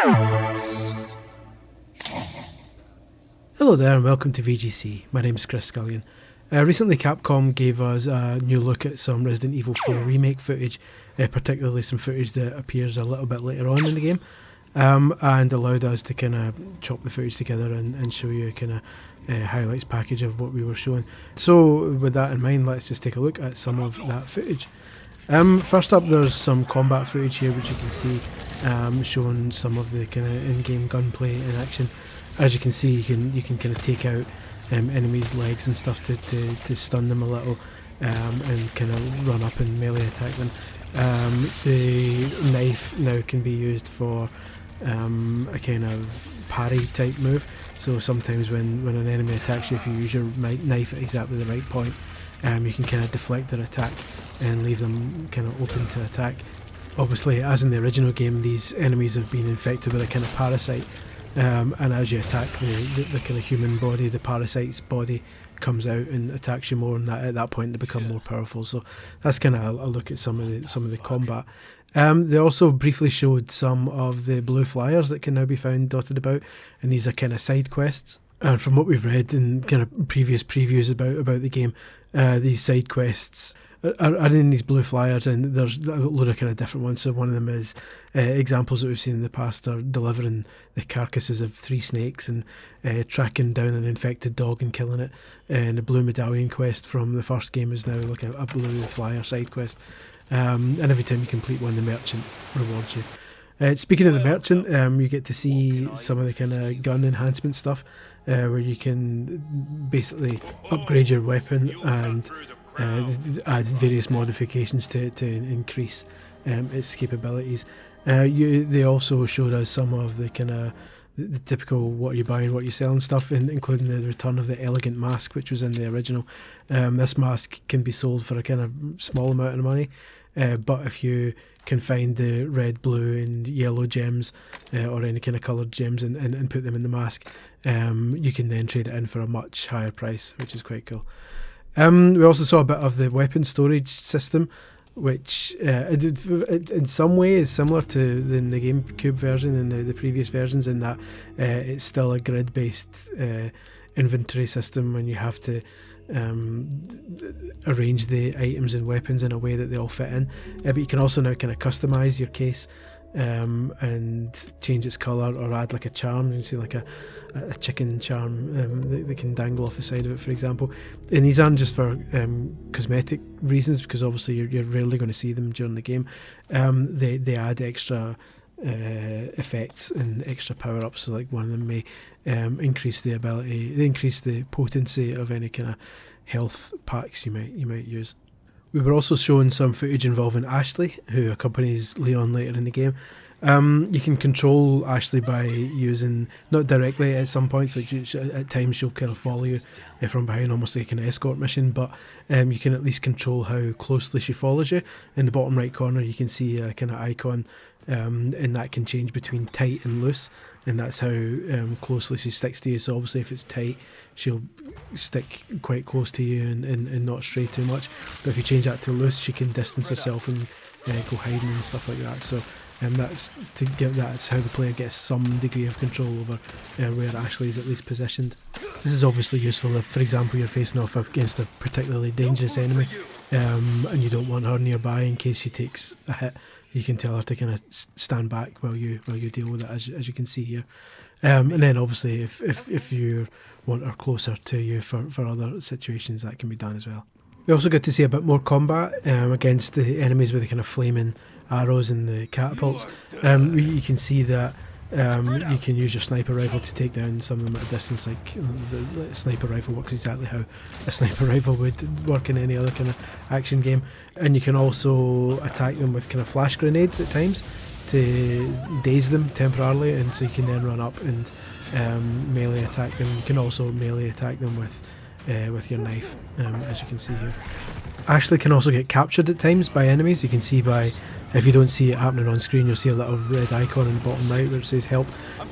Hello there and welcome to VGC. My name is Chris Scullion. Recently Capcom gave us a new look at some Resident Evil 4 remake footage, particularly some footage that appears a little bit later on in the game, and allowed us to kind of chop the footage together and show you a kind of highlights package of what we were showing. So with that in mind, let's just take a look at some of that footage. First up, there's some combat footage here which you can see showing some of the kind of in-game gunplay in action. As you can see, you can kind of take out enemies' legs and stuff to stun them a little, and kind of run up and melee attack them. The knife now can be used for a kind of parry type move. So sometimes when an enemy attacks you, if you use your knife at exactly the right point, you can kind of deflect their attack and leave them kind of open to attack. Obviously, as in the original game, these enemies have been infected with a kind of parasite. And as you attack the kind of human body, the parasite's body comes out and attacks you more, and at that point they become more powerful. So that's kind of a look at some of the combat. They also briefly showed some of the blue flyers that can now be found dotted about, and these are kind of side quests. And from what we've read in kind of previous previews about the game, these side quests are in these blue flyers, and there's a load of kind of different ones. So one of them is examples that we've seen in the past are delivering the carcasses of 3 snakes and tracking down an infected dog and killing it. And the blue medallion quest from the first game is now like a blue flyer side quest. And every time you complete one, the merchant rewards you. Speaking of the merchant, you get to see some of the kind of gun enhancement stuff, where you can basically upgrade your weapon and add various modifications to increase its capabilities. They also showed us some of the kind of the typical what you're buying, what you're selling stuff, including the return of the elegant mask, which was in the original. This mask can be sold for a kind of small amount of money, but if you can find the red, blue and yellow gems, or any kind of coloured gems and put them in the mask, you can then trade it in for a much higher price, which is quite cool. We also saw a bit of the weapon storage system, which in some way is similar to the GameCube version and the previous versions, in that it's still a grid-based inventory system, when you have to arrange the items and weapons in a way that they all fit in. But you can also now kind of customise your case and change its colour, or add like a charm. You see like a chicken charm that can dangle off the side of it, for example. And these aren't just for cosmetic reasons, because obviously you're rarely going to see them during the game. They add extra effects and extra power-ups. So like one of them may increase the potency of any kind of health packs you might use. We were also shown some footage involving Ashley, who accompanies Leon later in the game. You can control Ashley by using, not directly at some points, like at times she'll kind of follow you from behind, almost like an escort mission, but you can at least control how closely she follows you. In the bottom right corner you can see a kind of icon, and that can change between tight and loose, and that's how closely she sticks to you. So obviously if it's tight, she'll stick quite close to you and not stray too much, but if you change that to loose, she can distance herself and go hiding and stuff like that. So that's how the player gets some degree of control over where Ashley is at least positioned. This is obviously useful if, for example, you're facing off against a particularly dangerous enemy, and you don't want her nearby in case she takes a hit. You can tell her to kind of stand back while you deal with it, as you can see here. And then obviously if you want her closer to you for other situations, that can be done as well. We also get to see a bit more combat against the enemies with the kind of flaming arrows and the catapults. You can see that you can use your sniper rifle to take down some of them at a distance. Like the sniper rifle works exactly how a sniper rifle would work in any other kind of action game. And you can also attack them with kind of flash grenades at times to daze them temporarily, and so you can then run up and melee attack them. You can also melee attack them with your knife, as you can see here. Ashley can also get captured at times by enemies. You can see by, if you don't see it happening on screen, you'll see a little red icon in the bottom right where it says help,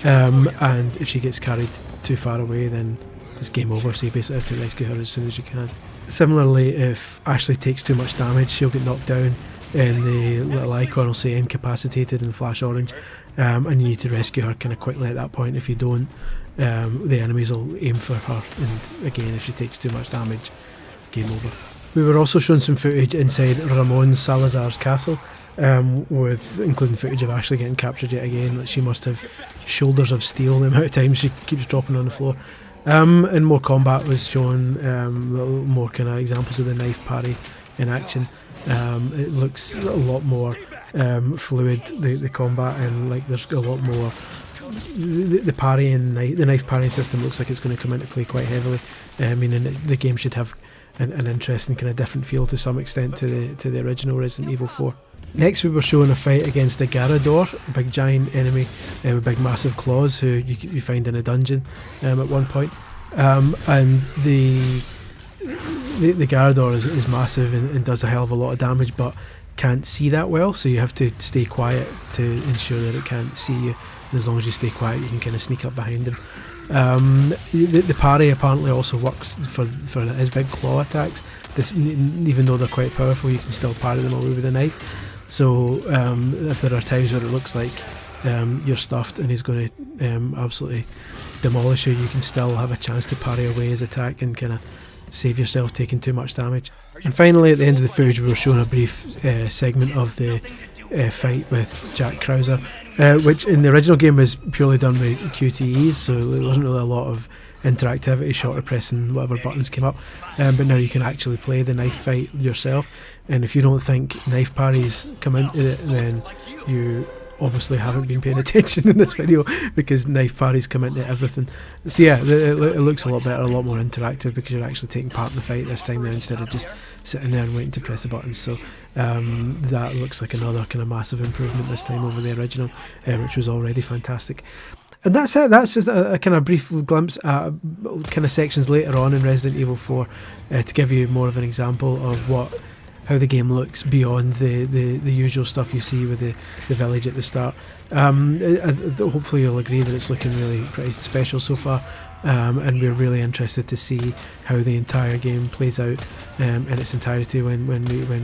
and if she gets carried too far away, then it's game over, so you basically have to rescue her as soon as you can. Similarly, if Ashley takes too much damage, she'll get knocked down and the little icon will say incapacitated and flash orange, and you need to rescue her kind of quickly at that point. If you don't, the enemies will aim for her, and again, if she takes too much damage, game over. We were also shown some footage inside Ramon Salazar's castle, with including footage of Ashley getting captured yet again. Like, she must have shoulders of steel the amount of times she keeps dropping on the floor. And more combat was shown, little more kind of examples of the knife parry in action. It looks a lot more fluid, the combat, and like there's a lot more. The parrying, the knife parrying system looks like it's going to come into play quite heavily. Meaning the game should have an interesting kind of different feel to some extent to the original Resident Evil 4. Next we were shown a fight against the Garrador, a big giant enemy with big massive claws who you find in a dungeon at one point. And the Garrador is massive and does a hell of a lot of damage, but can't see that well, so you have to stay quiet to ensure that it can't see you. And as long as you stay quiet, you can kind of sneak up behind him. The parry apparently also works for his big claw attacks. Even though they're quite powerful, you can still parry them away with a knife. So if there are times where it looks like you're stuffed and he's going to absolutely demolish you, you can still have a chance to parry away his attack and kind of save yourself taking too much damage. And finally, at the end of the footage, we were shown a brief segment of the fight with Jack Krauser, which in the original game was purely done with QTEs, so there wasn't really a lot of interactivity short of pressing whatever buttons came up. But now you can actually play the knife fight yourself, and if you don't think knife parries come into it, then you obviously haven't been paying attention in this video, because knife parries come into everything. So yeah, it looks a lot better, a lot more interactive, because you're actually taking part in the fight this time now instead of just sitting there and waiting to press the buttons. So that looks like another kind of massive improvement this time over the original, which was already fantastic. And that's it. That's just a kind of brief glimpse at kind of sections later on in Resident Evil 4 to give you more of an example of how the game looks beyond the usual stuff you see with the village at the start. Hopefully you'll agree that it's looking really pretty special so far, and we're really interested to see how the entire game plays out in its entirety when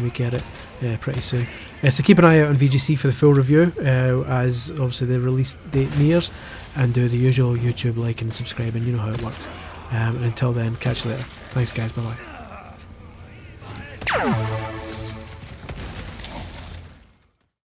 we get it pretty soon. So keep an eye out on VGC for the full review as obviously the release date nears, and do the usual YouTube like and subscribe, and you know how it works. And until then, catch you later. Thanks guys, bye bye.